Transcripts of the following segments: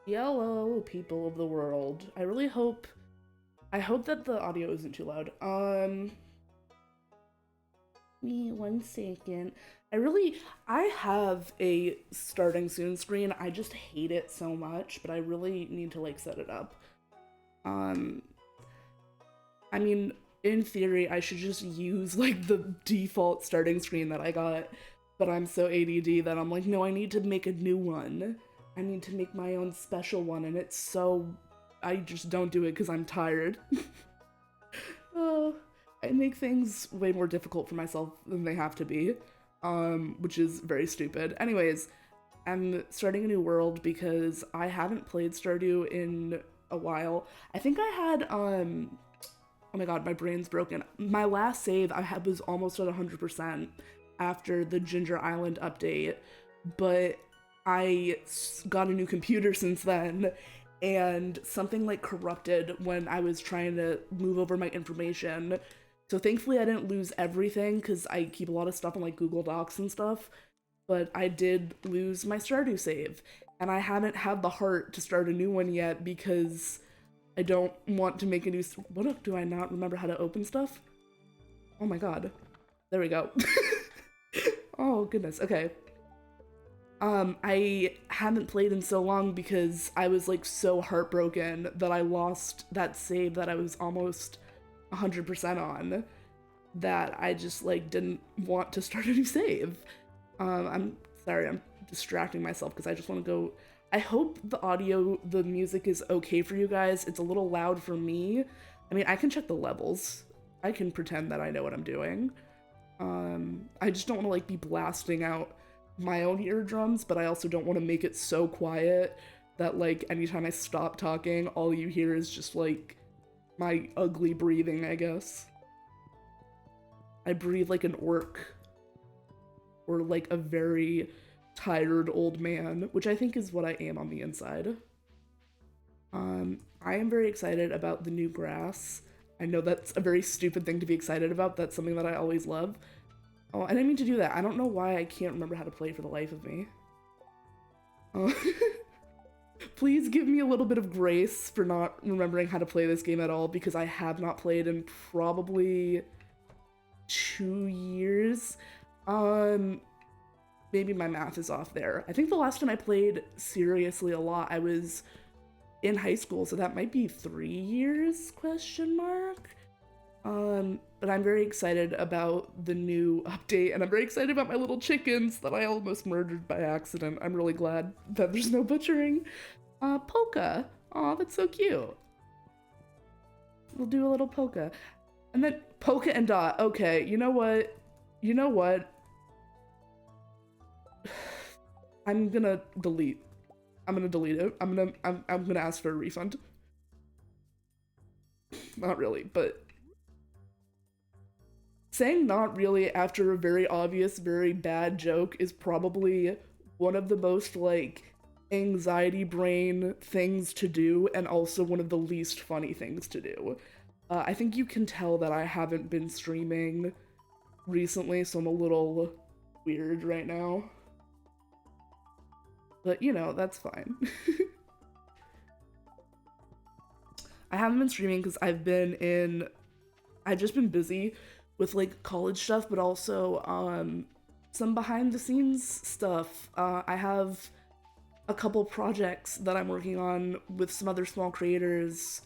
Yellow people of the world. I hope that the audio isn't too loud. Me 1 second. I really I have a starting soon screen. I just hate it so much, but I really need to like set it up. Um I mean, in theory, I should just use like the default starting screen that I got, but I'm so ADD that I'm like, no, I need to make a new one. I need to make my own special one, and it's so I just don't do it because I'm tired. Oh, I make things way more difficult for myself than they have to be, which is very stupid. Anyways, I'm starting a new world because I haven't played Stardew in a while. I think I had oh my god, my brain's broken. My last save I had was almost at 100% after the Ginger Island update, but I got a new computer since then, and something like corrupted when I was trying to move over my information. So thankfully I didn't lose everything because I keep a lot of stuff on like Google Docs and stuff, but I did lose my Stardew save, and I haven't had the heart to start a new one yet because I don't want to make a new. What do I not remember how to open stuff? Oh my god. There we go. Oh goodness. Okay. I haven't played in so long because I was like so heartbroken that I lost that save that I was almost 100% on, that I just like didn't want to start a new save. I'm sorry, I'm distracting myself because I just want to go. I hope the music is okay for you guys. It's a little loud for me. I mean, I can check the levels. I can pretend that I know what I'm doing. I just don't want to like be blasting out my own eardrums, but I also don't want to make it so quiet that like anytime I stop talking, all you hear is just like my ugly breathing, I guess. I breathe like an orc or like a very tired old man, which I think is what I am on the inside. I am very excited about the new grass. I know that's a very stupid thing to be excited about. That's something that I always love. Oh, I didn't mean to do that. I don't know why I can't remember how to play for the life of me. Oh. Please give me a little bit of grace for not remembering how to play this game at all because I have not played in probably 2 years. Um, Maybe my math is off there. I think the last time I played seriously a lot, I was in high school, so that might be 3 years, question mark. But I'm very excited about the new update, and I'm very excited about my little chickens that I almost murdered by accident. I'm really glad that there's no butchering. Polka. Aw, that's so cute. We'll do a little polka. And then polka and dot. Okay, you know what? You know what? I'm gonna delete. I'm gonna delete it. I'm gonna ask for a refund. Not really, but saying not really after a very obvious, very bad joke is probably one of the most like anxiety brain things to do, and also one of the least funny things to do. I think you can tell that I haven't been streaming recently, so I'm a little weird right now. But you know, that's fine. I haven't been streaming because I've just been busy with like college stuff, but also some behind the scenes stuff. I have a couple projects that I'm working on with some other small creators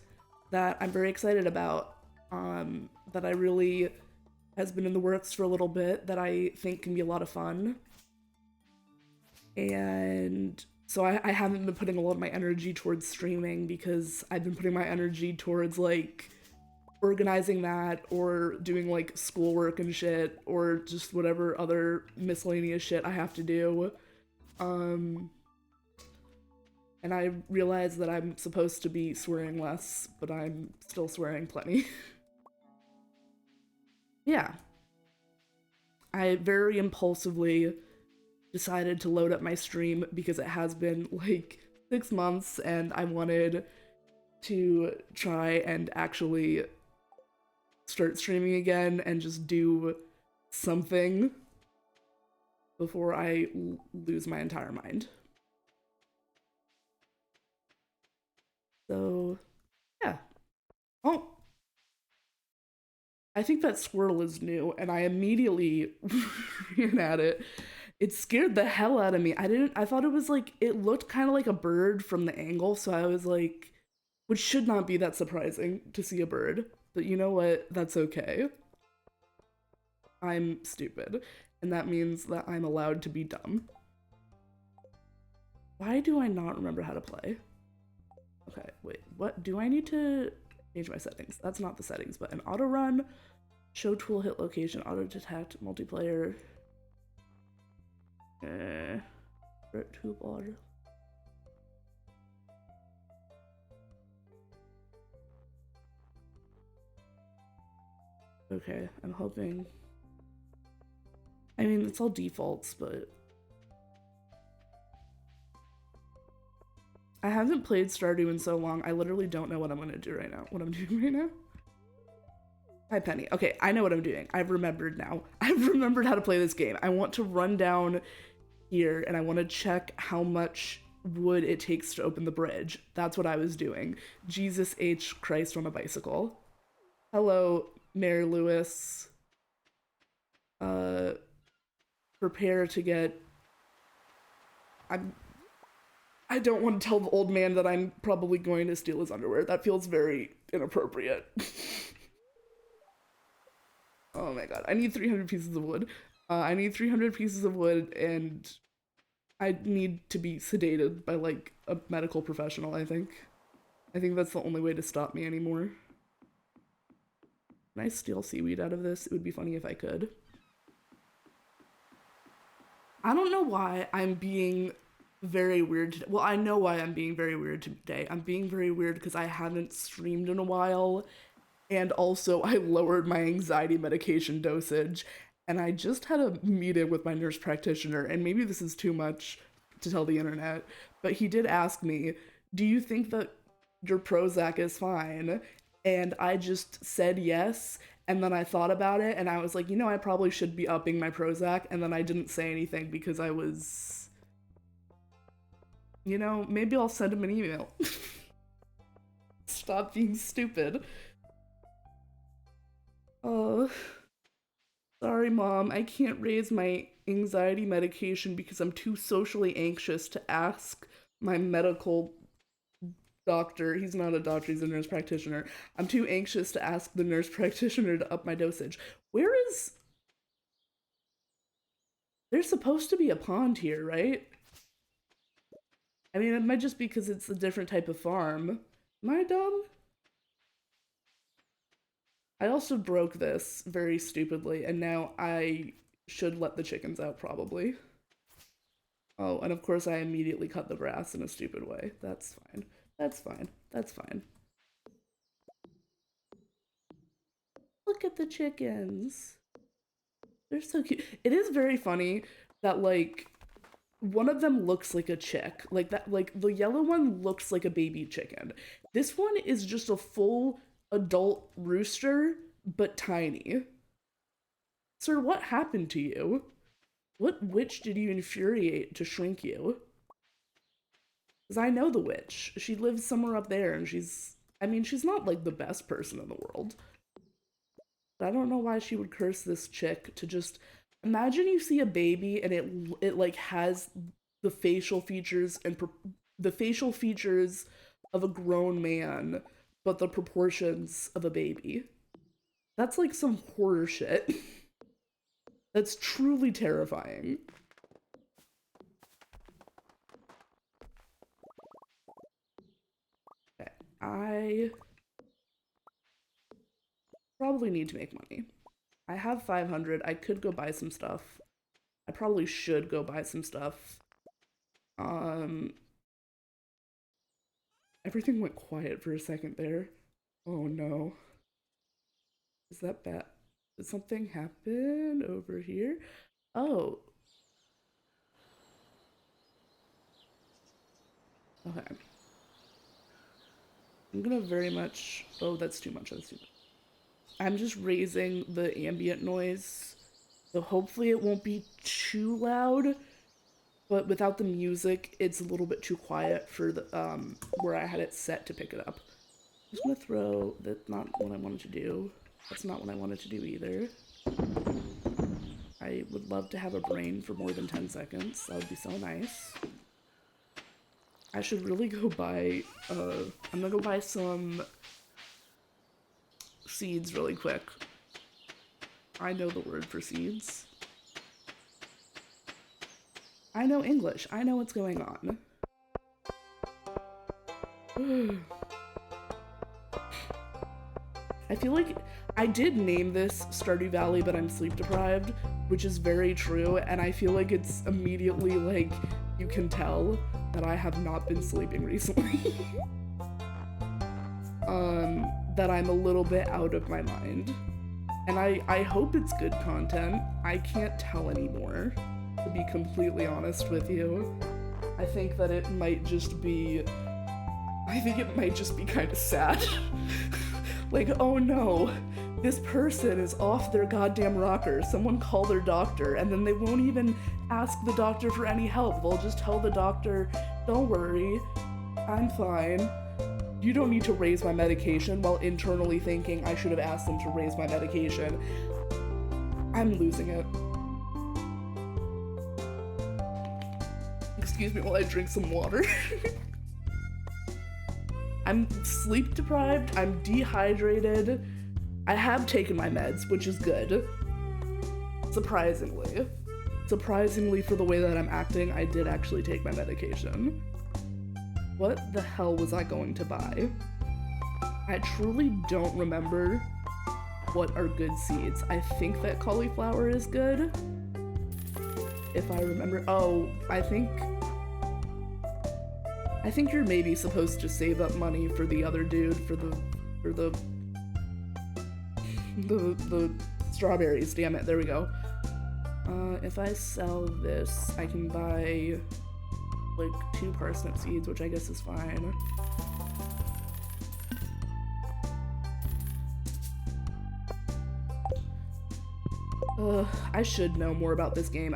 that I'm very excited about. That I really has been in the works for a little bit that I think can be a lot of fun. And so I haven't been putting a lot of my energy towards streaming because I've been putting my energy towards like organizing that or doing like schoolwork and shit or just whatever other miscellaneous shit I have to do. Um, and I realize that I'm supposed to be swearing less, but I'm still swearing plenty. Yeah, I very impulsively decided to load up my stream because it has been like 6 months and I wanted to try and actually start streaming again and just do something before I lose my entire mind. Oh, I think that squirrel is new, and I immediately ran at it. It scared the hell out of me. I thought it was like, it looked kind of like a bird from the angle, so I was like, which should not be that surprising to see a bird. But you know what? That's okay. I'm stupid, and that means that I'm allowed to be dumb. Why do I not remember how to play? Okay, wait, what? Do I need to change my settings? That's not the settings button. Auto run, show tool, hit location, auto detect, multiplayer. Toolbar. Okay, I'm hoping. I mean, it's all defaults, but I haven't played Stardew in so long. I literally don't know what I'm gonna do right now. What I'm doing right now? Hi, Penny. Okay, I know what I'm doing. I've remembered now. I've remembered how to play this game. I want to run down here and I want to check how much wood it takes to open the bridge. That's what I was doing. Jesus H. Christ on a bicycle. Hello, Mayor Lewis. Uh, prepare to get. I'm. I don't want to tell the old man that I'm probably going to steal his underwear. That feels very inappropriate. Oh my god. I need 300 pieces of wood. I need 300 pieces of wood, and I need to be sedated by like a medical professional, I think. I think that's the only way to stop me anymore. Can I steal seaweed out of this? It would be funny if I could. I don't know why I'm being very weird today. Well, I know why I'm being very weird today. I'm being very weird because I haven't streamed in a while, and also I lowered my anxiety medication dosage, and I just had a meeting with my nurse practitioner, and maybe this is too much to tell the internet, but he did ask me, "Do you think that your Prozac is fine?" And I just said yes, and then I thought about it, and I was like, I probably should be upping my Prozac, and then I didn't say anything because I was, maybe I'll send him an email. Stop being stupid. Oh, sorry, Mom. I can't raise my anxiety medication because I'm too socially anxious to ask my medical doctor. He's not a doctor, he's a nurse practitioner. I'm too anxious to ask the nurse practitioner to up my dosage. Where is. There's supposed to be a pond here, right? I mean, it might just be because it's a different type of farm. Am I dumb? I also broke this very stupidly, and now I should let the chickens out, probably. Oh, and of course I immediately cut the grass in a stupid way. That's fine. That's fine. That's fine. Look at the chickens. They're so cute. It is very funny that, like, one of them looks like a chick. Like that, like the yellow one looks like a baby chicken. This one is just a full adult rooster, but tiny. Sir, what happened to you? What witch did you infuriate to shrink you? Because I know the witch. She lives somewhere up there, and I mean, she's not like the best person in the world. But I don't know why she would curse this chick to just. Imagine you see a baby and it like has the facial features and the facial features of a grown man, but the proportions of a baby. That's like some horror shit. That's truly terrifying. Okay, I probably need to make money. I have 500. I could go buy some stuff. I probably should go buy some stuff. Um, Everything went quiet for a second there. Oh no. Is that bad? Did something happen over here? Oh, okay. I'm gonna very much. Oh, that's too much. That's too much. I'm just raising the ambient noise, so hopefully it won't be too loud. But without the music, it's a little bit too quiet for the where I had it set to pick it up. just gonna throw, that's not what I wanted to do. That's not what I wanted to do either. I would love to have a brain for more than 10 seconds. That would be so nice. I should really go buy, I'm gonna go buy some seeds really quick. I know the word for seeds. I know English. I know what's going on. I feel like I did name this Stardew Valley, but I'm sleep deprived, which is very true, and I feel like it's immediately like you can tell that I have not been sleeping recently. That I'm a little bit out of my mind. And I hope it's good content. I can't tell anymore, to be completely honest with you. I think that it might just be... I think it might just be kind of sad. Like, oh no, this person is off their goddamn rocker. Someone call their doctor, and then they won't even ask the doctor for any help. They'll just tell the doctor, don't worry, I'm fine. You don't need to raise my medication, while internally thinking I should have asked them to raise my medication. I'm losing it. Excuse me while I drink some water. I'm sleep deprived, I'm dehydrated. I have taken my meds, which is good. Surprisingly. Surprisingly for the way that I'm acting, I did actually take my medication. What the hell was I going to buy? I truly don't remember what are good seeds. I think that cauliflower is good. If I remember. Oh, I think you're maybe supposed to save up money for the other dude for the strawberries. Damn it, there we go. If I sell this, I can buy like 2 parsnip seeds, which I guess is fine. I should know more about this game.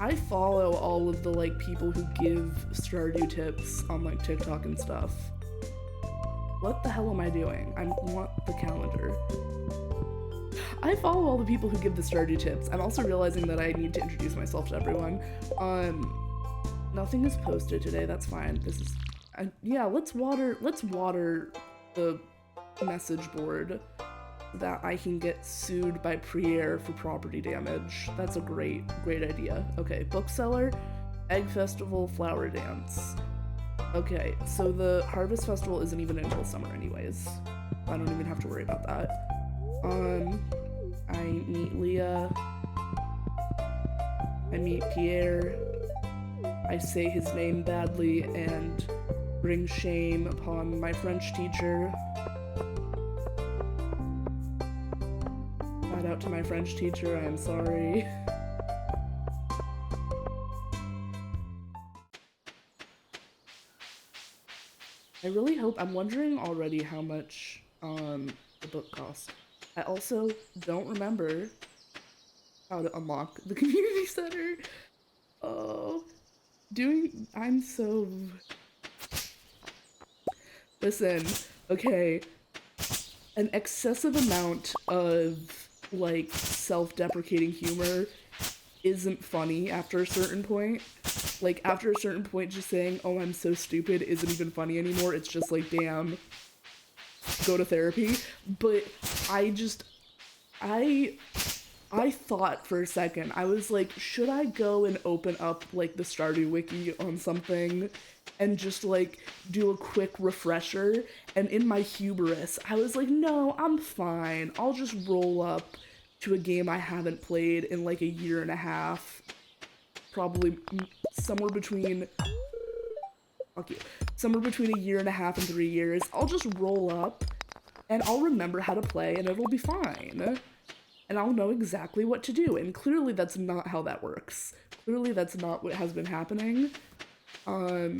I follow all of the like people who give Stardew tips on like TikTok and stuff. What the hell am I doing? I want the calendar. I follow all the people who give the Stardew tips. I'm also realizing that I need to introduce myself to everyone. Nothing is posted today, that's fine. This is, yeah, let's water the message board that I can get sued by Priere for property damage. That's a great idea. Okay, bookseller, egg festival, flower dance. Okay, so the harvest festival isn't even until summer anyways. I don't even have to worry about that. I meet Leah. I meet Pierre. I say his name badly and bring shame upon my French teacher. Shout out to my French teacher, I am sorry. I really hope, I'm wondering already how much the book costs. I also don't remember how to unlock the community center. Oh, I'm so... Listen, okay, an excessive amount of, like, self-deprecating humor isn't funny after a certain point. Like, after a certain point, just saying, oh, I'm so stupid isn't even funny anymore. It's just like, damn, go to therapy. But I thought for a second, I was like, should I go and open up, like, the Stardew Wiki on something and just, like, do a quick refresher? And in my hubris, I was like, no, I'm fine. I'll just roll up to a game I haven't played in, like, a year and a half. Probably somewhere between... Okay, somewhere between a year and a half and 3 years. I'll just roll up, and I'll remember how to play, and it'll be fine. And I'll know exactly what to do. And clearly that's not how that works. Clearly that's not what has been happening. So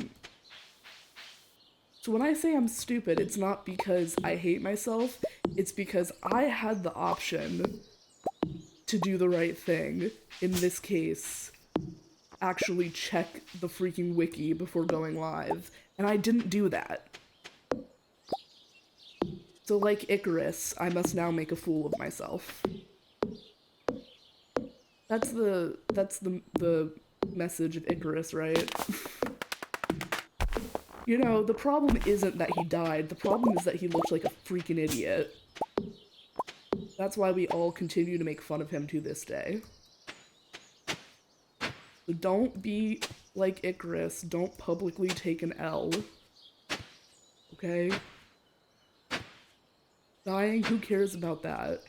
when I say I'm stupid, it's not because I hate myself. It's because I had the option to do the right thing. In this case, actually check the freaking wiki before going live. And I didn't do that. So like Icarus, I must now make a fool of myself. That's the message of Icarus, right? You know, the problem isn't that he died, the problem is that he looked like a freaking idiot. That's why we all continue to make fun of him to this day. So don't be like Icarus, don't publicly take an L. Okay? Dying, who cares about that?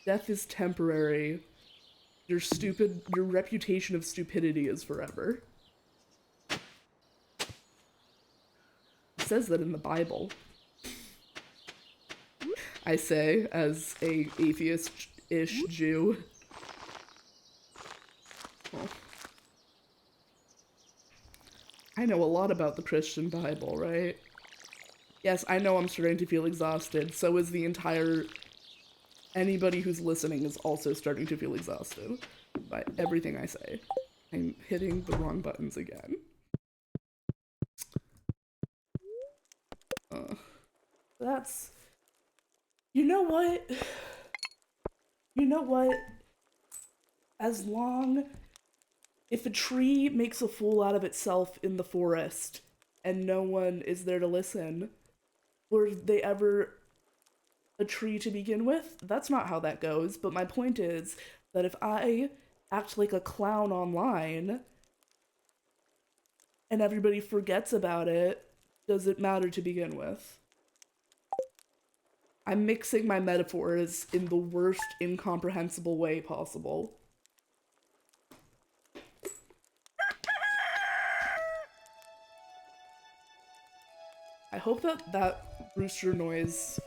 Death is temporary. Your reputation of stupidity is forever. It says that in the Bible. I say, as a atheist-ish Jew. Well, I know a lot about the Christian Bible, right? Yes, I know I'm starting to feel exhausted. So is the entire... Anybody who's listening is also starting to feel exhausted by everything I say. I'm hitting the wrong buttons again. That's... You know what? You know what? As long... If a tree makes a fool out of itself in the forest and no one is there to listen, were they ever a tree to begin with? That's not how that goes, but my point is that if I act like a clown online and everybody forgets about it, does it matter to begin with? I'm mixing my metaphors in the worst incomprehensible way possible. I hope that rooster noise...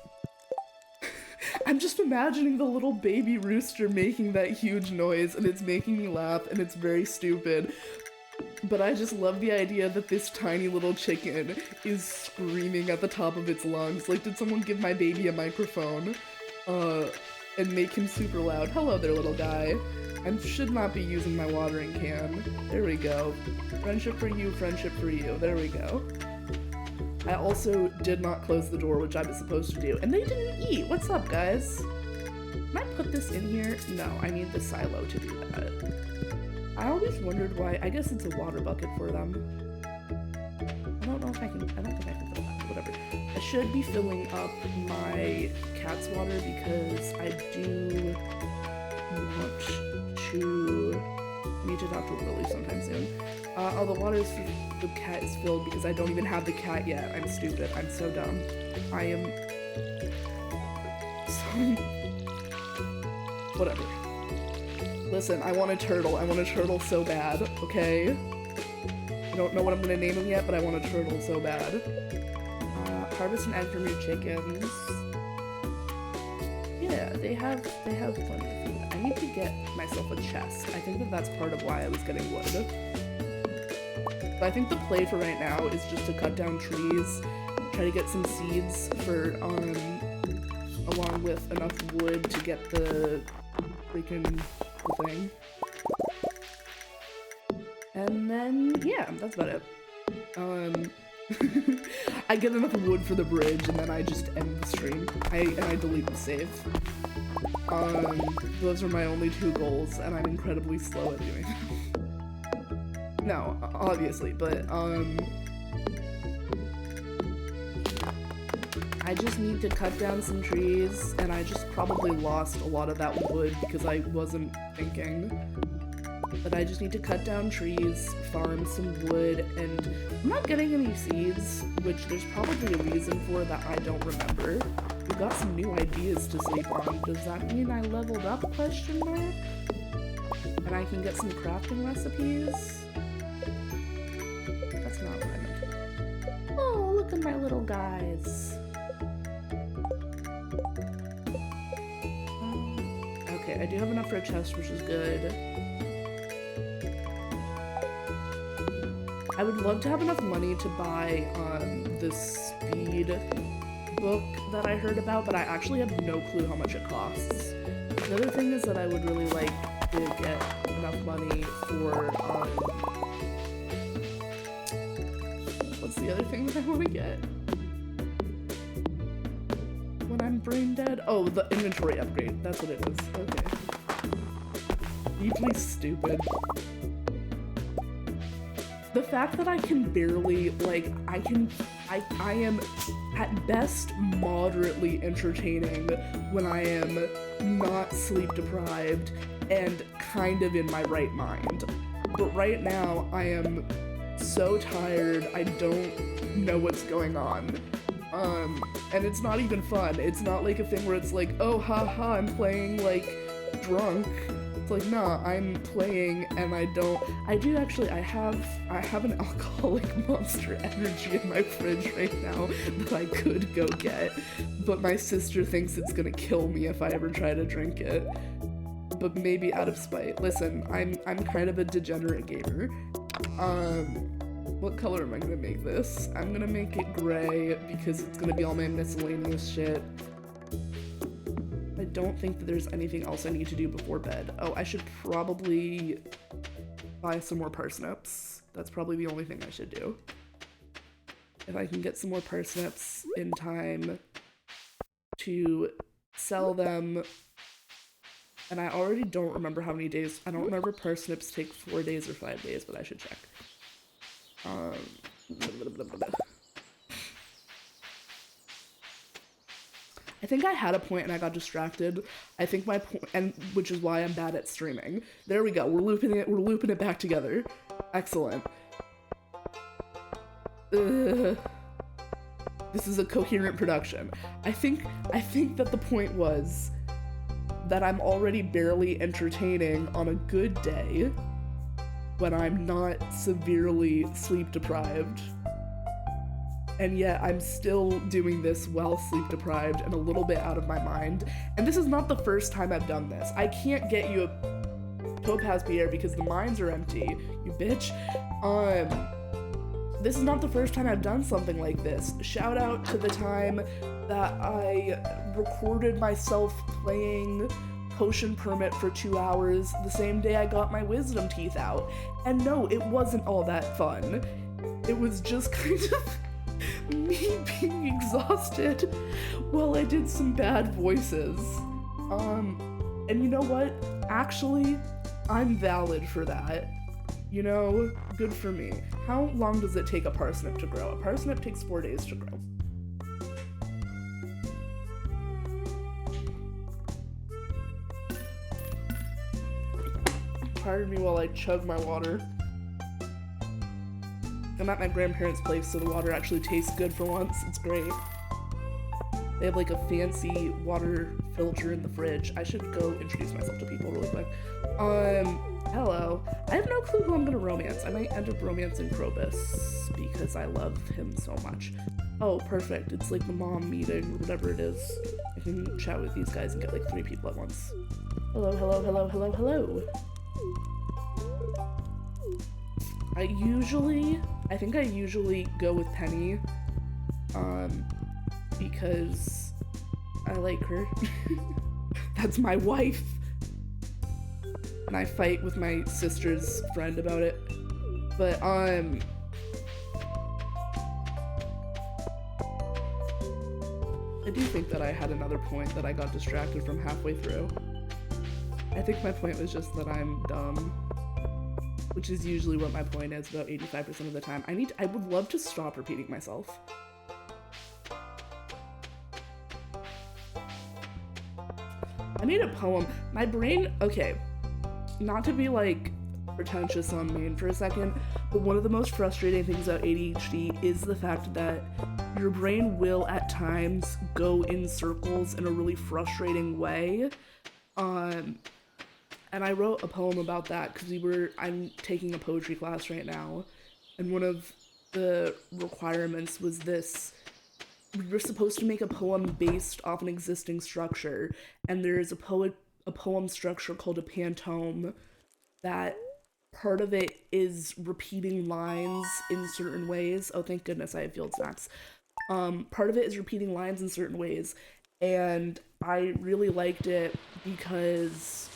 I'm just imagining the little baby rooster making that huge noise, and it's making me laugh, and it's very stupid. But I just love the idea that this tiny little chicken is screaming at the top of its lungs. Like, did someone give my baby a microphone? And make him super loud? Hello there, little guy. I should not be using my watering can. There we go. Friendship for you, friendship for you. There we go. I also did not close the door, which I was supposed to do. And they didn't eat! What's up, guys? Can I put this in here? No, I need the silo to do that. I always wondered why. I guess it's a water bucket for them. I don't know if I can. I don't think I can fill that. Whatever. I should be filling up my cat's water because I do want to need to talk to Lily sometime soon. The water for the cat is filled because I don't even have the cat yet. I'm stupid. I'm so dumb. I am. So... Whatever. Listen, I want a turtle. I want a turtle so bad, okay? I don't know what I'm gonna name him yet, but I want a turtle so bad. Harvest an egg from your chickens. Yeah, they have plenty of food. I need to get myself a chest. I think that's part of why I was getting wood. But I think the play for right now is just to cut down trees, try to get some seeds for, along with enough wood to get the freaking thing. And then, yeah, that's about it. I get enough wood for the bridge, and then I just end the stream. And I delete the save. Those are my only two goals, and I'm incredibly slow at doing them. No, obviously, but, I just need to cut down some trees, and I just probably lost a lot of that wood because I wasn't thinking. But I just need to cut down trees, farm some wood, and I'm not getting any seeds, which there's probably a reason for that I don't remember. We got some new ideas to sleep on. Does that mean I leveled up, question mark? And I can get some crafting recipes? That's not what I meant. Oh, look at my little guys. Okay, I do have enough for a chest, which is good. I would love to have enough money to buy the speed book that I heard about, but I actually have no clue how much it costs. The other thing is that I would really like to get enough money for, what's the other thing that I want to get? Oh, the inventory upgrade. That's what it is. Okay. Deeply stupid. The fact that I can barely, like, I am at best moderately entertaining when I am not sleep deprived and kind of in my right mind. But right now, I am so tired, I don't know what's going on. And it's not even fun. It's not like a thing where it's like, oh, haha, I'm playing, like, drunk. It's like, nah, I'm playing and I have an alcoholic Monster Energy in my fridge right now that I could go get, but my sister thinks it's gonna kill me if I ever try to drink it. But maybe out of spite. Listen, I'm kind of a degenerate gamer. What color am I gonna make this? I'm gonna make it gray because it's gonna be all my miscellaneous shit. I don't think that there's anything else I need to do before bed. Oh, I should probably buy some more parsnips. That's probably the only thing I should do. If I can get some more parsnips in time to sell them. And I already don't remember how many days. I don't remember parsnips take 4 days or 5 days, but I should check. I think I had a point and I got distracted. I think my point, and which is why I'm bad at streaming. There we go. We're looping it back together. Excellent. This is a coherent production. I think that the point was that I'm already barely entertaining on a good day when I'm not severely sleep deprived. And yet I'm still doing this while sleep deprived and a little bit out of my mind. And this is not the first time I've done this. I can't get you a Topaz Pierre because the mines are empty, you bitch. This is not the first time I've done something like this. Shout out to the time that I recorded myself playing Potion Permit for 2 hours the same day I got my wisdom teeth out. And no, it wasn't all that fun. It was just kind of me being exhausted while I did some bad voices. And you know what? Actually, I'm valid for that. You know, good for me. How long does it take a parsnip to grow? A parsnip takes 4 days to grow. Pardon me while I chug my water. I'm at my grandparents' place, so the water actually tastes good for once. It's great. They have like a fancy water filter in the fridge. I should go introduce myself to people really quick. Hello. I have no clue who I'm gonna romance. I might end up romancing Krobus because I love him so much. Oh, perfect. It's like the mom meeting or whatever it is. I can chat with these guys and get like 3 people at once. Hello, hello, hello, hello, hello. I think I usually go with Penny, because I like her. That's my wife. And I fight with my sister's friend about it. But, I do think that I had another point that I got distracted from halfway through. I think my point was just that I'm dumb. Which is usually what my point is about 85% of the time. I would love to stop repeating myself. I need a poem. My brain, okay, not to be like pretentious on main for a second, but one of the most frustrating things about ADHD is the fact that your brain will at times go in circles in a really frustrating way. And I wrote a poem about that because I'm taking a poetry class right now, and one of the requirements was this. We were supposed to make a poem based off an existing structure, and there's a poem structure called a pantome that part of it is repeating lines in certain ways. Oh, thank goodness I have field snacks. Part of it is repeating lines in certain ways, and I really liked it because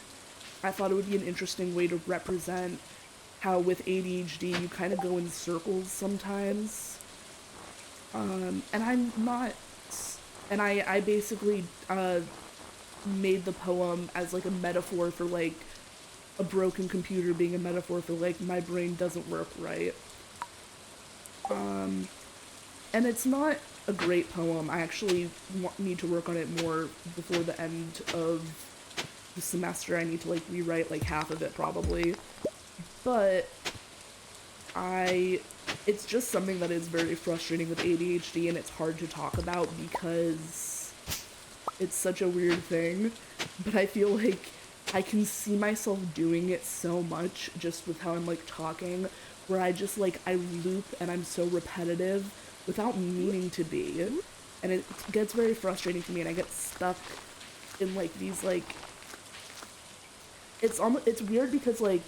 I thought it would be an interesting way to represent how with ADHD you kind of go in circles sometimes. And I'm not and I basically made the poem as like a metaphor for like a broken computer being a metaphor for like my brain doesn't work right. And it's not a great poem. I actually need to work on it more before the end of the semester. I need to like rewrite like half of it probably. But I it's just something that is very frustrating with ADHD, and it's hard to talk about because it's such a weird thing. But I feel like I can see myself doing it so much just with how I'm like talking, where I just like I loop and I'm so repetitive without meaning to be. And it gets very frustrating for me, and I get stuck in like these like it's weird because like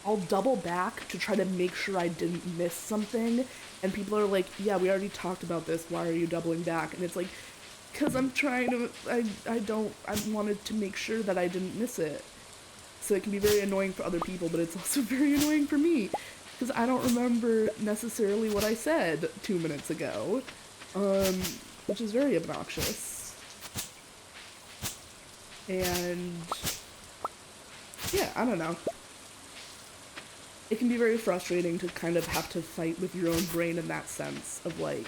I'll double back to try to make sure I didn't miss something, and people are like, "Yeah, we already talked about this. Why are you doubling back?" And it's like, "Cause I'm trying to. I wanted to make sure that I didn't miss it." So it can be very annoying for other people, but it's also very annoying for me, because I don't remember necessarily what I said 2 minutes ago, which is very obnoxious. And yeah, I don't know. It can be very frustrating to kind of have to fight with your own brain in that sense of like,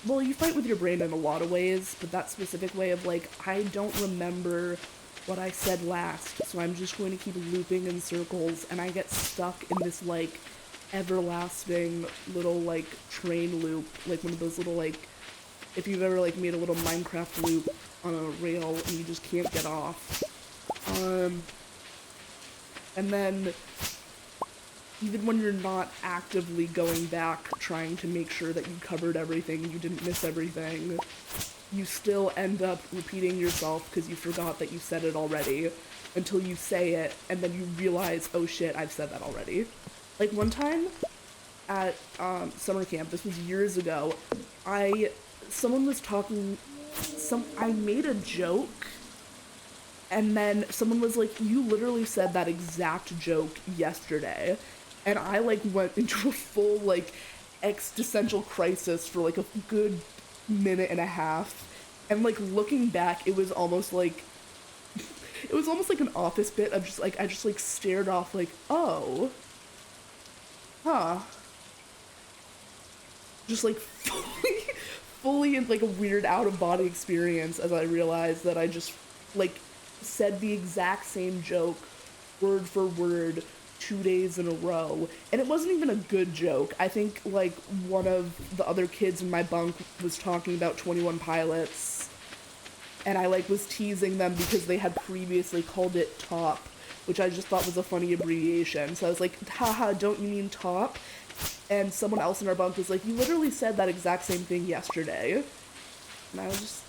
well, you fight with your brain in a lot of ways, but that specific way of like, I don't remember what I said last, so I'm just going to keep looping in circles, and I get stuck in this like everlasting little like train loop, like one of those little like, if you've ever like made a little Minecraft loop on a rail and you just can't get off. And then, even when you're not actively going back trying to make sure that you covered everything, you didn't miss everything, you still end up repeating yourself because you forgot that you said it already, until you say it, and then you realize, oh shit, I've said that already. Like one time at summer camp, this was years ago, someone was talking, I made a joke, and then someone was like, you literally said that exact joke yesterday. And I like went into a full like existential crisis for like a good minute and a half. And like looking back, it was almost like an office bit of just like I just like stared off like, oh. Huh. Just like fully in like a weird out of body experience as I realized that I just like said the exact same joke, word for word, 2 days in a row. And it wasn't even a good joke. I think, like, one of the other kids in my bunk was talking about 21 Pilots, and I, like, was teasing them because they had previously called it Top, which I just thought was a funny abbreviation. So I was like, haha, don't you mean Top? And someone else in our bunk was like, you literally said that exact same thing yesterday. And I was just,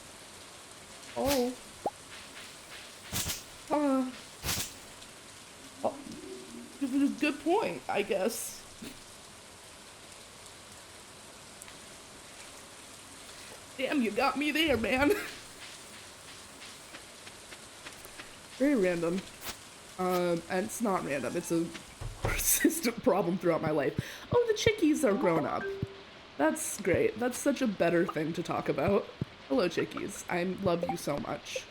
oh. Oh, good point, I guess. Damn, you got me there, man. Very random. And it's not random, it's a persistent problem throughout my life. Oh, the chickies are grown up. That's great. That's such a better thing to talk about. Hello, chickies. I love you so much.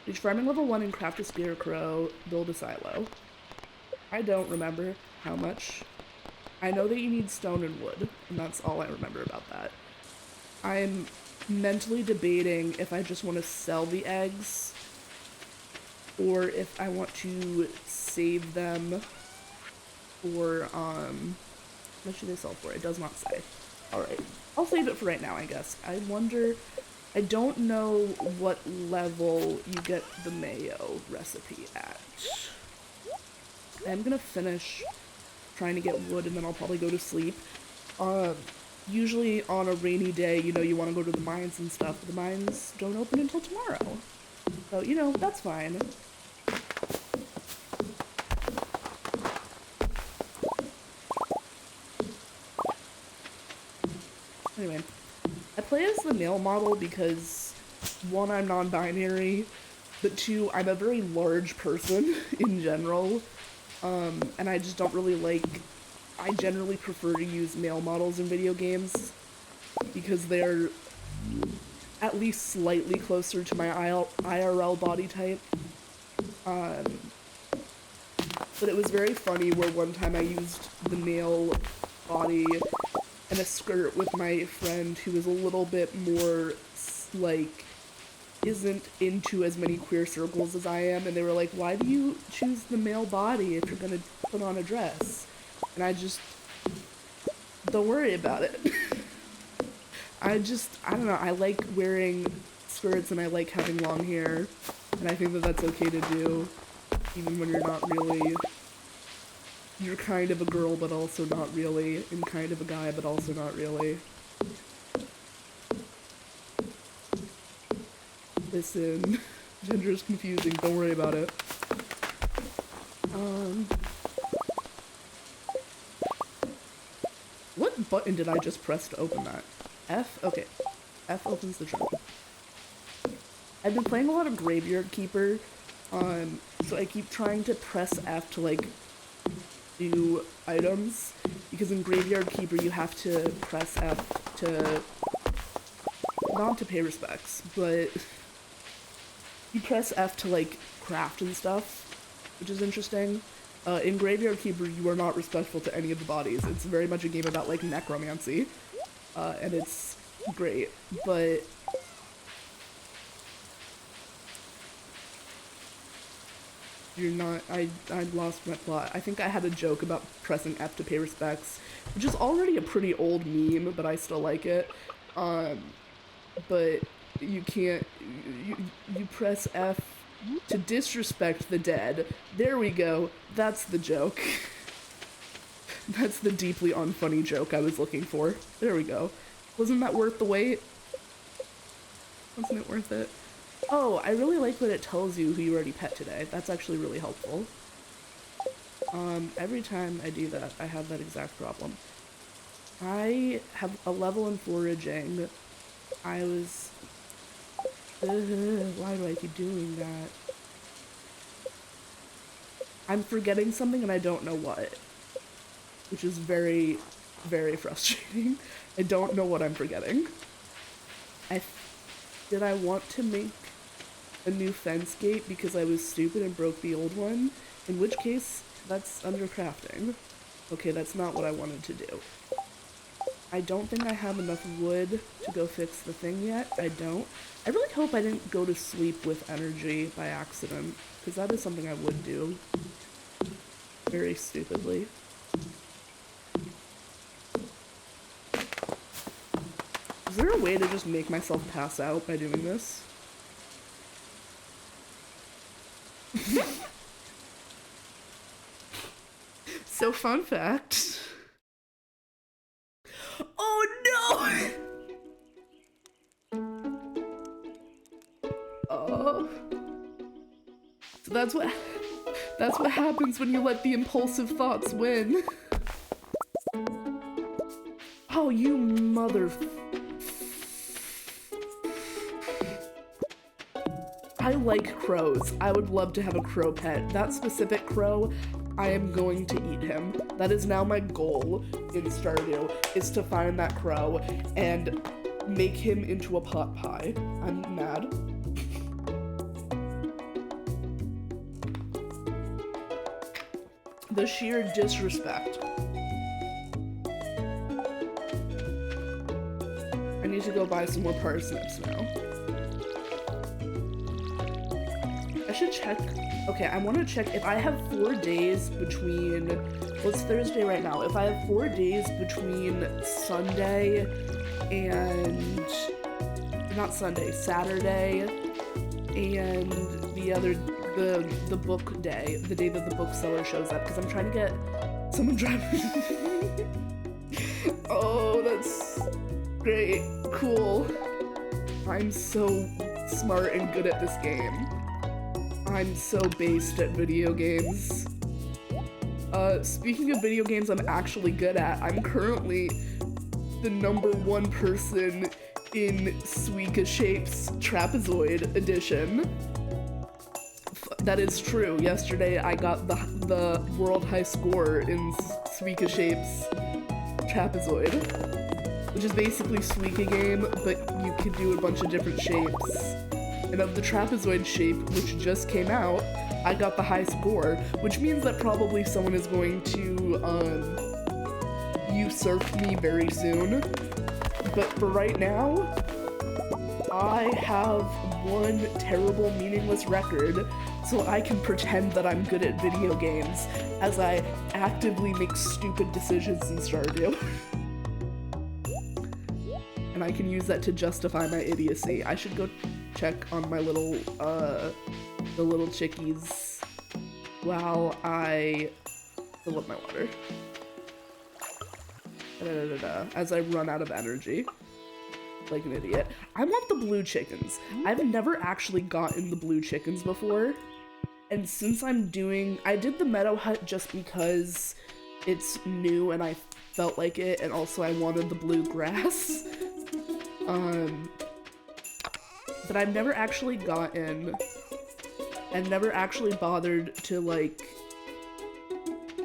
Reach farming level 1 and craft a scarecrow, build a silo. I don't remember how much. I know that you need stone and wood, and that's all I remember about that. I'm mentally debating if I just want to sell the eggs, or if I want to save them for, how much do they sell for? It does not say. Alright, I'll save it for right now, I guess. I don't know what level you get the mayo recipe at. I'm gonna finish trying to get wood, and then I'll probably go to sleep. Usually on a rainy day, you know, you want to go to the mines and stuff, but the mines don't open until tomorrow. So, you know, that's fine. Anyway, I play as the male model because, one, I'm non-binary, but two, I'm a very large person in general, and I just don't really like I generally prefer to use male models in video games because they're at least slightly closer to my IRL body type. But it was very funny where one time I used the male body and a skirt with my friend who is a little bit more, like, isn't into as many queer circles as I am, and they were like, why do you choose the male body if you're gonna put on a dress? And I just, don't worry about it. I don't know, I like wearing skirts and I like having long hair, and I think that that's okay to do, even when you're not really, you're kind of a girl but also not really, and kind of a guy but also not really. Listen, gender is confusing, don't worry about it. What button did I just press to open that? F? Okay. F opens the trunk. I've been playing a lot of Graveyard Keeper, so I keep trying to press F to, like, do items, because in Graveyard Keeper you have to press F to, not to pay respects, but you press F to, like, craft and stuff, which is interesting. In Graveyard Keeper, you are not respectful to any of the bodies. It's very much a game about, like, necromancy, and it's great, but you're not, I lost my plot. I think I had a joke about pressing F to pay respects, which is already a pretty old meme, but I still like it. But you can't, you press F to disrespect the dead. There we go. That's the joke. That's the deeply unfunny joke I was looking for. There we go. Wasn't that worth the wait? Wasn't it worth it? Oh, I really like that it tells you who you already pet today. That's actually really helpful. Every time I do that, I have that exact problem. I have a level in foraging. I was... why do I keep doing that? I'm forgetting something and I don't know what. Which is very, very frustrating. I don't know what I'm forgetting. Did I want to make a new fence gate because I was stupid and broke the old one? In which case, that's under crafting. Okay, that's not what I wanted to do. I don't think I have enough wood to go fix the thing yet. I don't. I really hope I didn't go to sleep with energy by accident, because that is something I would do. Very stupidly. Is there a way to just make myself pass out by doing this? So, fun fact. Oh no! Oh. So that's what happens when you let the impulsive thoughts win. Oh, you mother... I like crows. I would love to have a crow pet. That specific crow, I am going to eat him. That is now my goal in Stardew, is to find that crow and make him into a pot pie. I'm mad. The sheer disrespect. I need to go buy some more parsnips now. I should check. Okay, I want to check if I have 4 days between, what's Thursday right now? If I have 4 days between Sunday and, not Sunday, Saturday, and the book day, the day that the bookseller shows up, because I'm trying to get someone driving. Oh, that's great, cool. I'm so smart and good at this game. I'm so based at video games. Speaking of video games I'm actually good at, I'm currently the #1 person in Suika Shape's Trapezoid edition. That is true. Yesterday I got the world high score in Suika Shapes Trapezoid, which is basically Suika game, but you can do a bunch of different shapes. And of the trapezoid shape, which just came out, I got the high score, which means that probably someone is going to usurp me very soon. But for right now, I have one terrible, meaningless record, so I can pretend that I'm good at video games as I actively make stupid decisions in Stardew. And I can use that to justify my idiocy. I should go check on my little, the little chickies while I fill up my water. As I run out of energy. Like an idiot. I want the blue chickens. I've never actually gotten the blue chickens before. And since I did the meadow hut just because it's new and I felt like it, and also I wanted the blue grass. But I've never actually gotten and never actually bothered to like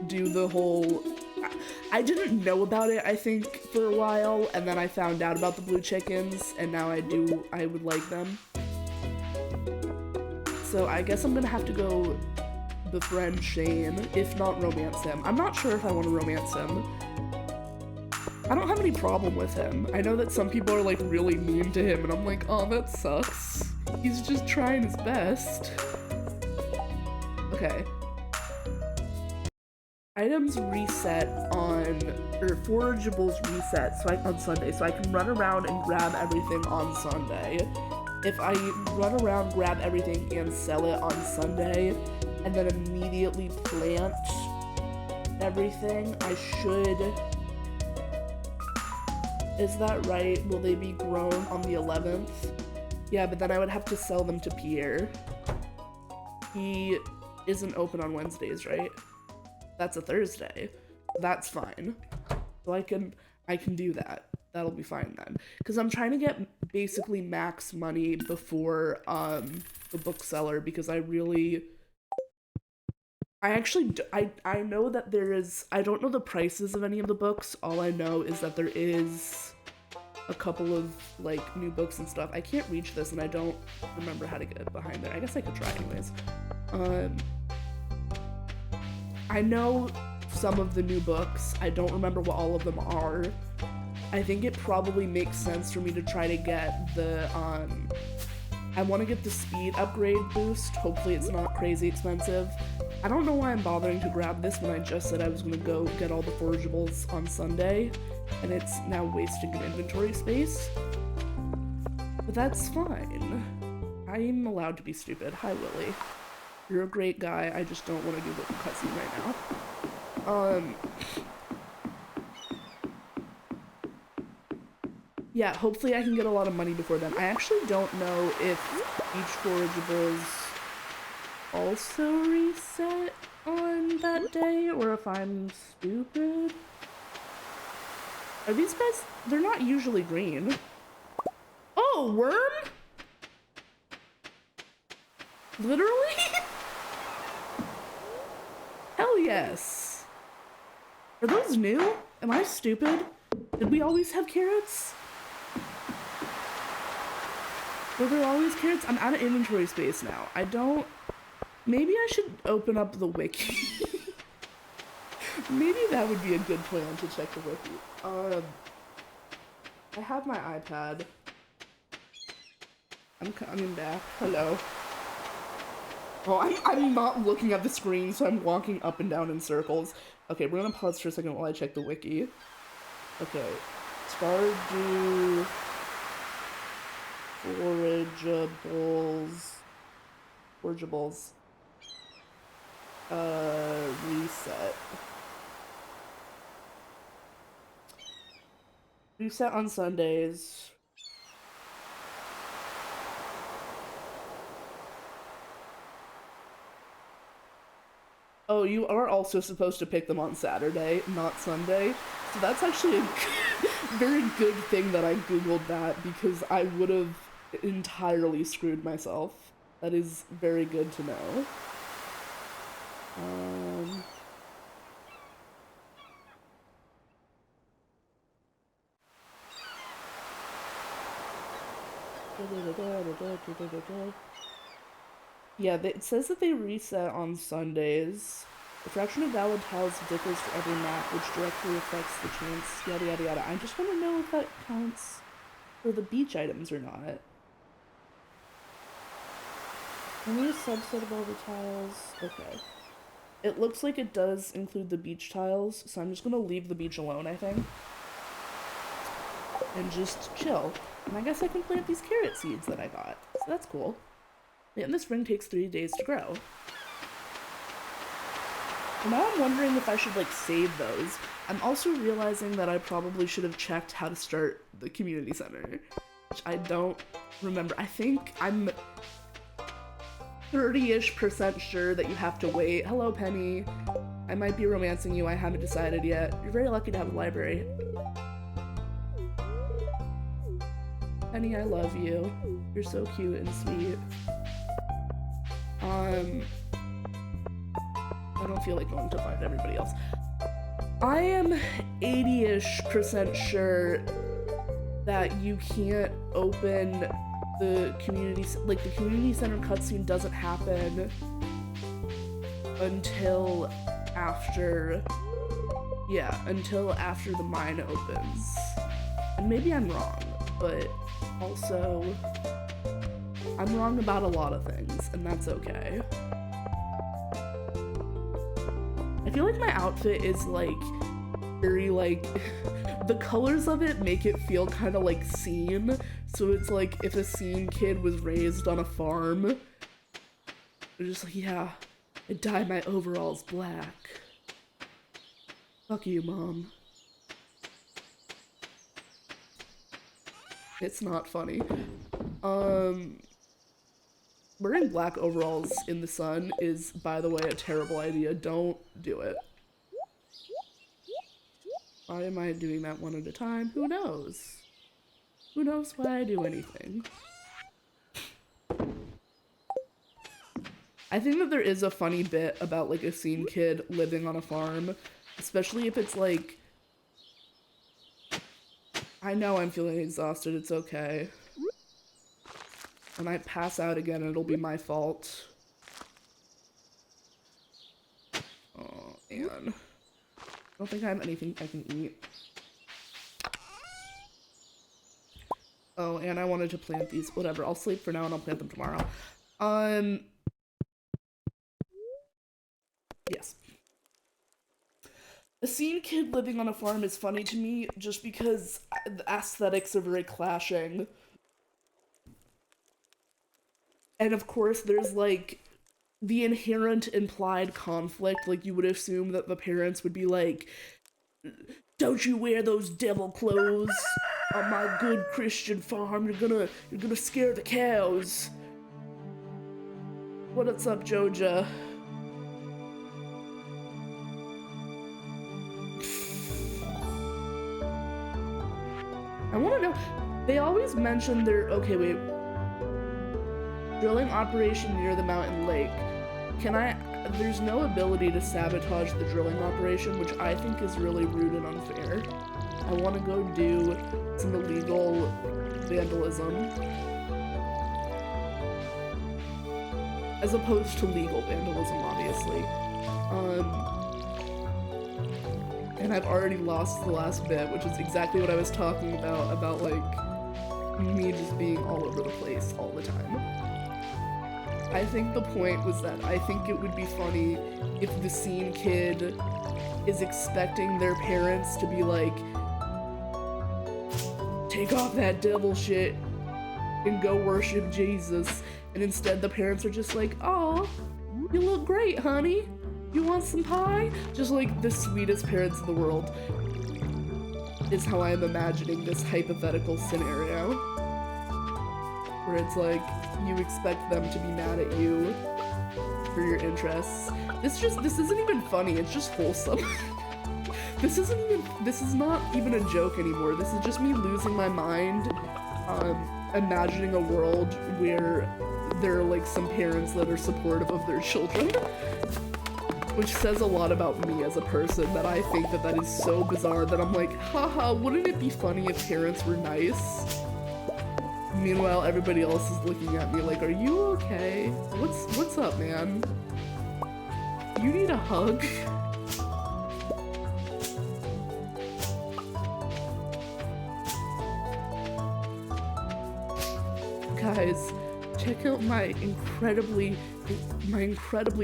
do the whole. I didn't know about it, I think, for a while, and then I found out about the blue chickens, and now I would like them. So I guess I'm gonna have to go befriend Shane, if not romance him. I'm not sure if I want to romance him. I don't have any problem with him. I know that some people are like really mean to him, and I'm like, oh, that sucks. He's just trying his best. Okay. Items reset or forageables reset on Sunday, so I can run around and grab everything on Sunday. If I run around, grab everything, and sell it on Sunday, and then immediately plant everything, I should... Is that right? Will they be grown on the 11th? Yeah, but then I would have to sell them to Pierre. He isn't open on Wednesdays, right? That's a Thursday. That's fine. So I can do that. That'll be fine then. Because I'm trying to get basically max money before the bookseller, because I know that there is, I don't know the prices of any of the books. All I know is that there is a couple of like new books and stuff. I can't reach this and I don't remember how to get behind there. I guess I could try anyways. I know some of the new books. I don't remember what all of them are. I think it probably makes sense for me to try to get the, I want to get the speed upgrade boost. Hopefully it's not crazy expensive. I don't know why I'm bothering to grab this when I just said I was going to go get all the forageables on Sunday, and it's now wasting an inventory space. But that's fine. I'm allowed to be stupid. Hi, Willie. You're a great guy, I just don't want to do the cutscene right now. Yeah, hopefully I can get a lot of money before then. I actually don't know if each forageables also reset on that day, or if I'm stupid. Are these guys, they're not usually green. Oh, worm? Literally? Hell yes. Are those new? Am I stupid? Did we always have carrots? Were there always carrots? I'm out of inventory space now. I don't... Maybe I should open up the wiki. Maybe that would be a good plan to check the wiki. I have my iPad. I'm coming back. Hello. Oh, I'm not looking at the screen, so I'm walking up and down in circles. Okay, we're gonna pause for a second while I check the wiki. Okay. Stardew... Forageables. Reset. Reset on Sundays. Oh, you are also supposed to pick them on Saturday, not Sunday. So that's actually a very good thing that I googled that, because I would have entirely screwed myself. That is very good to know. Yeah, it says that they reset on Sundays. The fraction of valid tiles differs for every map, which directly affects the chance, yada yada yada. I just want to know if that counts for the beach items or not. Only a subset of all the tiles. Okay. It looks like it does include the beach tiles, so I'm just gonna leave the beach alone, I think. And just chill. And I guess I can plant these carrot seeds that I got. So that's cool. And the spring takes 3 days to grow. And now I'm wondering if I should, like, save those. I'm also realizing that I probably should have checked how to start the community center, which I don't remember. I think I'm 30-ish% sure that you have to wait. Hello, Penny. I might be romancing you. I haven't decided yet. You're very lucky to have a library. Penny, I love you. You're so cute and sweet. I don't feel like going to find everybody else. I am 80-ish% sure that you can't open the community, like the community center cutscene doesn't happen until after, until after the mine opens. And maybe I'm wrong, but also I'm wrong about a lot of things, and that's okay. I feel like my outfit is like very like the colors of it make it feel kind of like scene, so it's like if a scene kid was raised on a farm, they're just like, yeah, I dyed my overalls black. Fuck you, Mom. It's not funny. Wearing black overalls in the sun is, by the way, a terrible idea. Don't do it. Why am I doing that one at a time? Who knows? Who knows why I do anything? I think that there is a funny bit about, like, a scene kid living on a farm, especially if it's, like... I know I'm feeling exhausted, it's okay. When I pass out again, it'll be my fault. Oh, man. I don't think I have anything I can eat. Oh, and I wanted to plant these. Whatever, I'll sleep for now and I'll plant them tomorrow. Yes. A scene kid living on a farm is funny to me just because the aesthetics are very clashing. And of course, there's, like, the inherent implied conflict. Like, you would assume that the parents would be like, don't you wear those devil clothes on my good Christian farm. You're gonna scare the cows. What's up, Joja? I wanna know, they always mention their, okay, wait. Drilling operation near the mountain lake. There's no ability to sabotage the drilling operation, which I think is really rude and unfair. I want to go do some illegal vandalism. As opposed to legal vandalism, obviously. And I've already lost the last bit, which is exactly what I was talking about like, me just being all over the place all the time. I think the point was that I think it would be funny if the scene kid is expecting their parents to be like, take off that devil shit and go worship Jesus, and instead the parents are just like, oh, you look great, honey. You want some pie? Just like the sweetest parents in the world is how I'm imagining this hypothetical scenario. Where it's like, you expect them to be mad at you for your interests. This isn't even funny, it's just wholesome. This is not even a joke anymore. This is just me losing my mind, imagining a world where there are like some parents that are supportive of their children. Which says a lot about me as a person, that I think that is so bizarre that I'm like, haha, wouldn't it be funny if parents were nice? Meanwhile, everybody else is looking at me like, are you okay? What's up, man? You need a hug? Guys, check out my incredibly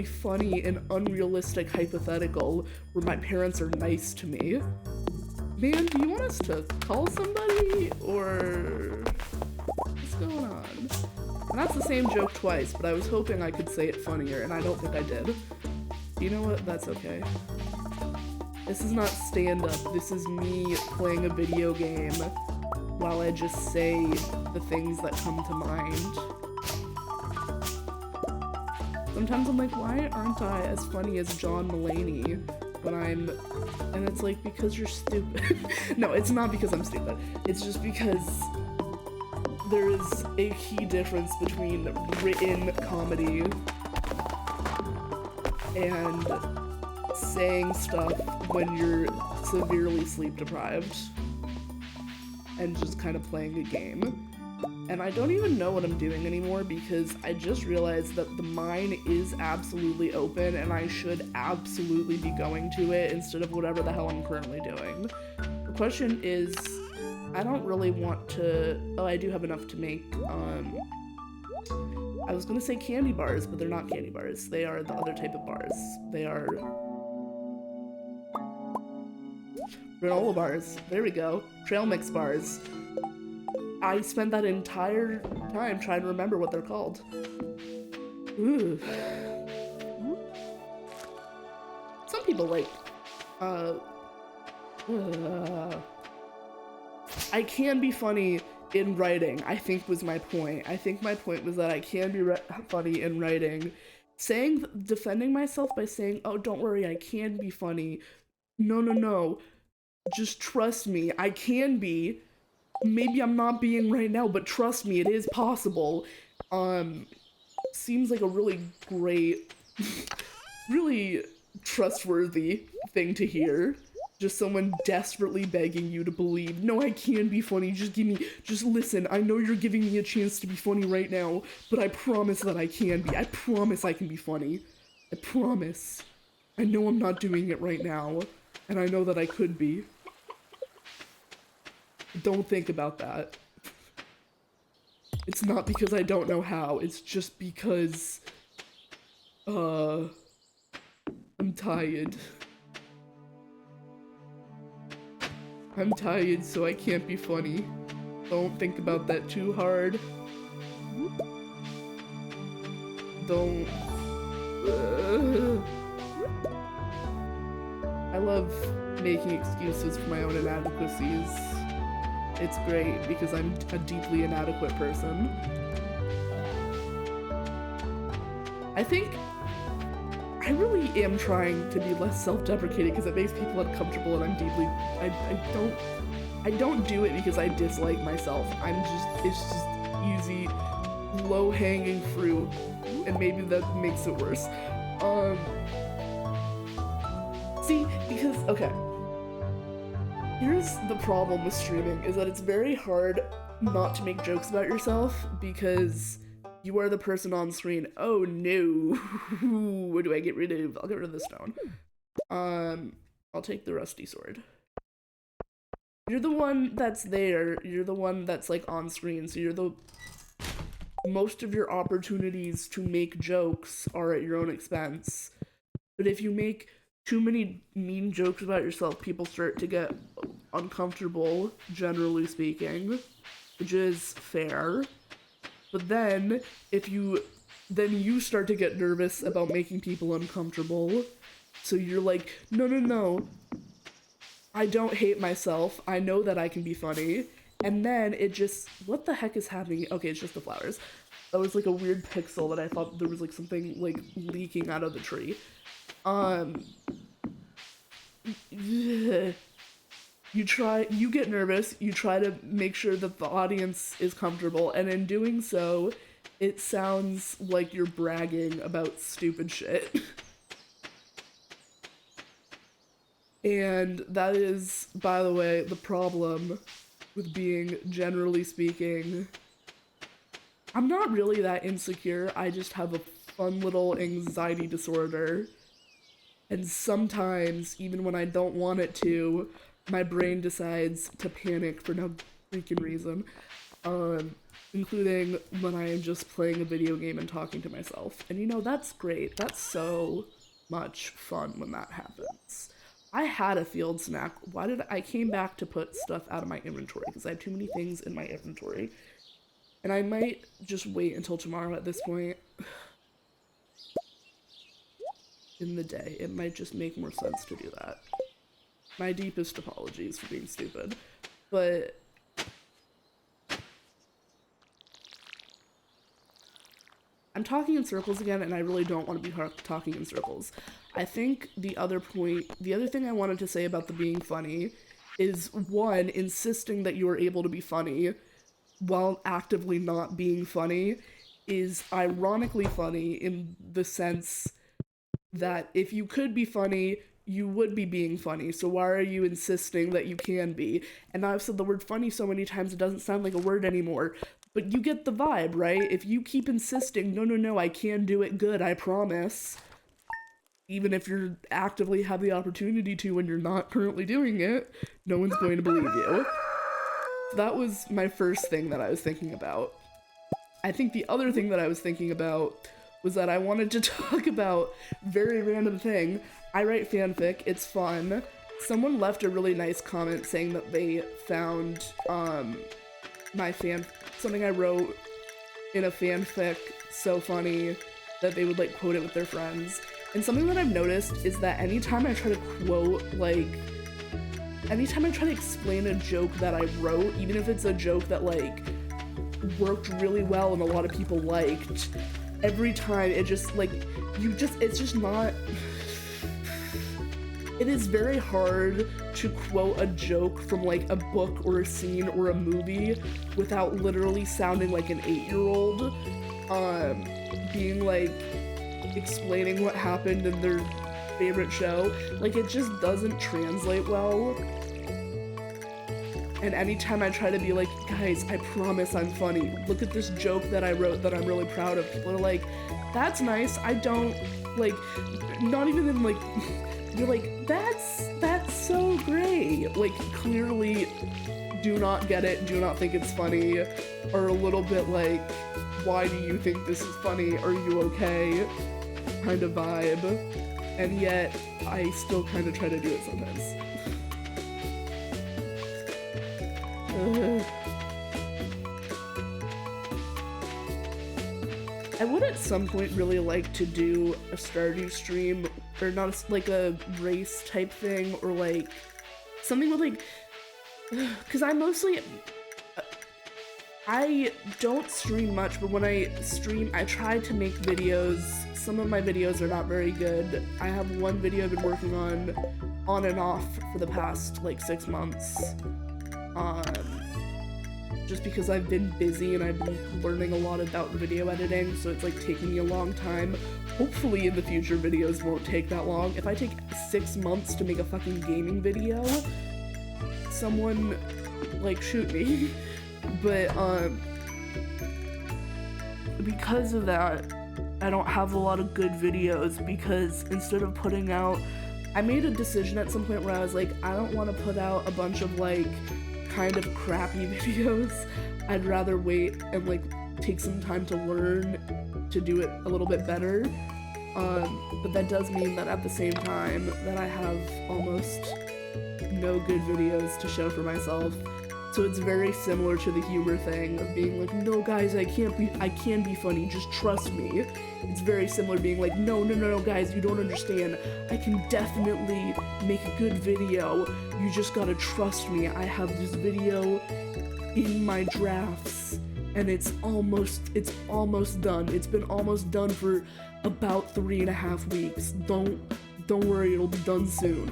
funny and unrealistic hypothetical where my parents are nice to me. Man, do you want us to call somebody, or what's going on? And that's the same joke twice, but I was hoping I could say it funnier, and I don't think I did. You know what? That's okay. This is not stand-up. This is me playing a video game while I just say the things that come to mind. Sometimes I'm like, why aren't I as funny as John Mulaney when I'm... And it's like, because you're stupid. No, it's not because I'm stupid. It's just because there is a key difference between written comedy and saying stuff when you're severely sleep deprived and just kind of playing a game. And I don't even know what I'm doing anymore because I just realized that the mine is absolutely open and I should absolutely be going to it instead of whatever the hell I'm currently doing. The question is, I don't really want to... Oh, I do have enough to make, I was gonna say candy bars, but they're not candy bars. They are the other type of bars. They are... granola bars. There we go. Trail mix bars. I spent that entire time trying to remember what they're called. Ooh. Some people like, I can be funny in writing, I think was my point. I think my point was that I can be funny in writing. Defending myself by saying, oh, don't worry, I can be funny. No. Just trust me, I can be. Maybe I'm not being right now, but trust me, it is possible. Seems like a really great, really trustworthy thing to hear. Just someone desperately begging you to believe, no, I can be funny, just listen, I know you're giving me a chance to be funny right now, but I promise that I can be. I promise I can be funny. I promise. I know I'm not doing it right now, and I know that I could be. Don't think about that. It's not because I don't know how, it's just because, I'm tired. I'm tired, so I can't be funny. Don't think about that too hard. Don't... I love making excuses for my own inadequacies. It's great because I'm a deeply inadequate person. I think I really am trying to be less self-deprecating because it makes people uncomfortable, and I'm deeply... I don't do it because I dislike myself. It's just easy, low-hanging fruit, and maybe that makes it worse. See, because, okay. Here's the problem with streaming, is that it's very hard not to make jokes about yourself because you are the person on screen. Oh no, what do I get rid of? I'll get rid of the stone. I'll take the rusty sword. You're the one that's there, you're the one that's like on screen, so most of your opportunities to make jokes are at your own expense. But if you make too many mean jokes about yourself, people start to get uncomfortable, generally speaking, which is fair. But then, then you start to get nervous about making people uncomfortable. So you're like, no, I don't hate myself, I know that I can be funny. And then it just, what the heck is happening? Okay, it's just the flowers. That was like a weird pixel that I thought there was like something like leaking out of the tree. You get nervous, you try to make sure that the audience is comfortable, and in doing so, it sounds like you're bragging about stupid shit. And that is, by the way, the problem with being, generally speaking, I'm not really that insecure. I just have a fun little anxiety disorder. And sometimes, even when I don't want it to, my brain decides to panic for no freaking reason. Um, Including when I am just playing a video game and talking to myself. And that's great. That's so much fun when that happens. I had a field snack. Why did I came back to put stuff out of my inventory because I have too many things in my inventory. And I might just wait until tomorrow at this point in the day. It might just make more sense to do that. My deepest apologies for being stupid. But I'm talking in circles again, and I really don't want to be talking in circles. I think the other thing I wanted to say about the being funny is one, insisting that you are able to be funny while actively not being funny is ironically funny in the sense that if you could be funny, you would be being funny. So why are you insisting that you can be? And I've said the word funny so many times it doesn't sound like a word anymore. But you get the vibe, right? If you keep insisting, no, I can do it good, I promise. Even if you actively have the opportunity to when you're not currently doing it, no one's going to believe you. That was my first thing that I was thinking about. I think the other thing that I was thinking about was that I wanted to talk about very random thing. I write fanfic, it's fun. Someone left a really nice comment saying that they found something I wrote in a fanfic so funny that they would quote it with their friends. And something that I've noticed is that anytime I try to explain a joke that I wrote, even if it's a joke that worked really well and a lot of people liked, every time it just it's just not. It is very hard to quote a joke from a book or a scene or a movie without literally sounding like an 8-year-old, being explaining what happened in their favorite show. It just doesn't translate well. And anytime I try to be guys, I promise I'm funny. Look at this joke that I wrote that I'm really proud of. People are that's nice. I don't, not even in you're that's so great. Clearly do not get it, do not think it's funny, or a little bit why do you think this is funny? Are you okay? Kind of vibe. And yet, I still kind of try to do it sometimes. I would at some point really like to do a Stardew stream, or not a race type thing, or something with because I don't stream much, but when I stream, I try to make videos. Some of my videos are not very good. I have one video I've been working on and off for the past 6 months. Just because I've been busy and I've been learning a lot about video editing, so it's taking me a long time. Hopefully in the future videos won't take that long. If I take 6 months to make a fucking gaming video, someone shoot me. But because of that, I don't have a lot of good videos, because instead of putting out, I made a decision at some point where I was I don't want to put out a bunch of kind of crappy videos. I'd rather wait and take some time to learn to do it a little bit better. But that does mean that at the same time that I have almost no good videos to show for myself. So it's very similar to the humor thing of being no guys, I can be funny, just trust me. It's very similar being no guys, you don't understand. I can definitely make a good video. You just gotta trust me. I have this video in my drafts and it's almost done. It's been almost done for about 3.5 weeks. Don't worry, it'll be done soon.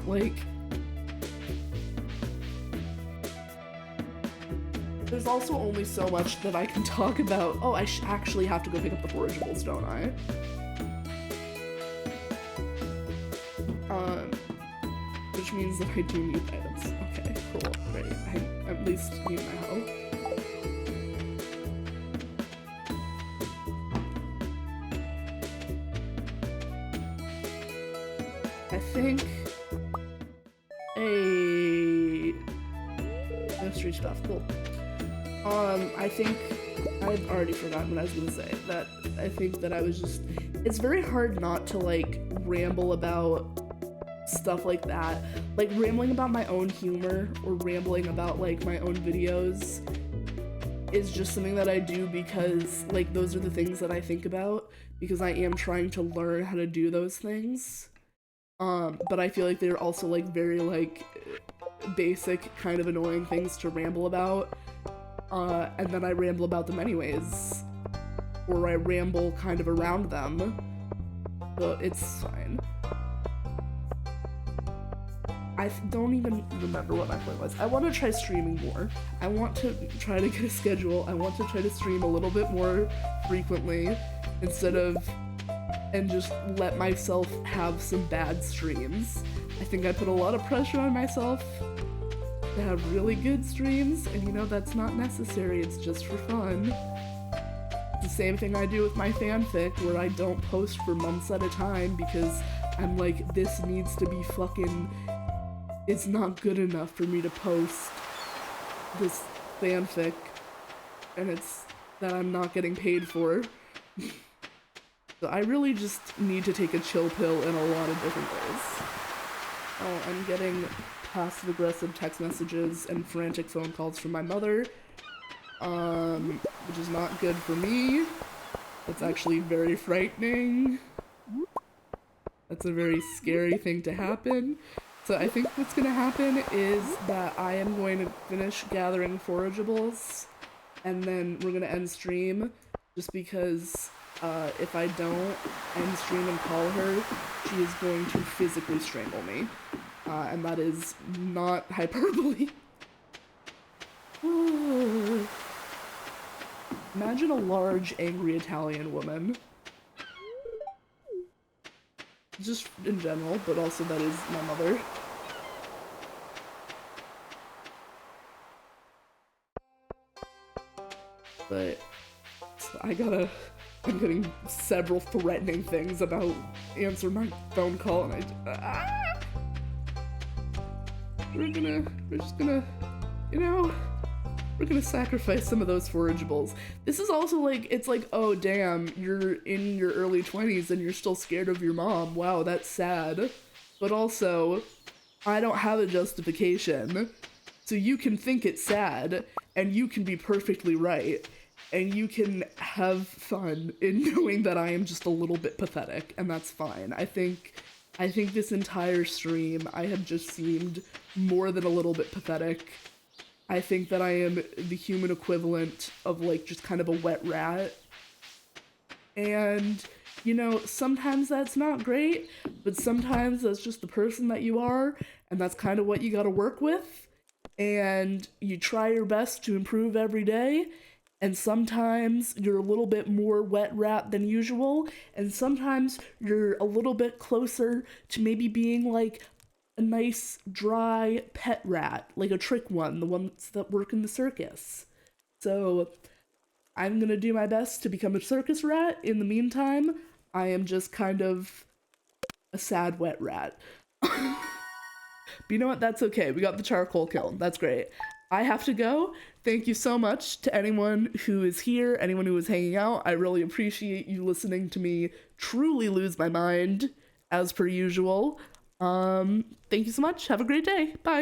There's also only so much that I can talk about. Oh, I actually have to go pick up the forageables, don't I? Which means that I do need items. Okay, cool. Great. I at least need my health. I think a mystery stuff. Cool. I think I've already forgotten what I was gonna say. That I think that I was just. It's very hard not to like ramble about stuff like that. Like rambling about my own humor or rambling about like my own videos is just something that I do because like those are the things that I think about because I am trying to learn how to do those things. But I feel like they're also like very like basic kind of annoying things to ramble about. And then I ramble about them anyways. Or I ramble kind of around them. So it's fine. I don't even remember what my point was. I want to try streaming more. I want to try to get a schedule. I want to try to stream a little bit more frequently instead of and just let myself have some bad streams. I think I put a lot of pressure on myself to have really good streams, and you know that's not necessary, it's just for fun. It's the same thing I do with my fanfic, where I don't post for months at a time because I'm like, this needs to be fucking... It's not good enough for me to post this fanfic, and it's that I'm not getting paid for. So I really just need to take a chill pill in a lot of different ways. Oh, I'm getting passive-aggressive text messages and frantic phone calls from my mother, which is not good for me. That's actually very frightening. That's a very scary thing to happen. So I think what's gonna happen is that I am going to finish gathering forageables, and then we're gonna end stream, just because if I don't end stream and call her, she is going to physically strangle me. And that is not hyperbole. Imagine a large, angry Italian woman. Just in general, but also that is my mother. But I'm getting several threatening things about answer my phone call, and we're just gonna, you know, we're gonna sacrifice some of those forageables. This is also like, it's like, oh damn, you're in your early 20s and you're still scared of your mom. Wow, that's sad. But also, I don't have a justification. So you can think it's sad, and you can be perfectly right, and you can have fun in knowing that I am just a little bit pathetic, and that's fine. I think this entire stream, I have just seemed more than a little bit pathetic. I think that I am the human equivalent of, like, just kind of a wet rat. And, you know, sometimes that's not great, but sometimes that's just the person that you are, and that's kind of what you gotta work with. And you try your best to improve every day, and sometimes you're a little bit more wet rat than usual, and sometimes you're a little bit closer to maybe being like a nice dry pet rat, like a trick one, the ones that work in the circus. So I'm gonna do my best to become a circus rat. In the meantime, I am just kind of a sad wet rat. But you know what? That's okay. We got the charcoal kiln. That's great. I have to go. Thank you so much to anyone who is here, anyone who is hanging out. I really appreciate you listening to me truly lose my mind, as per usual. Thank you so much. Have a great day. Bye.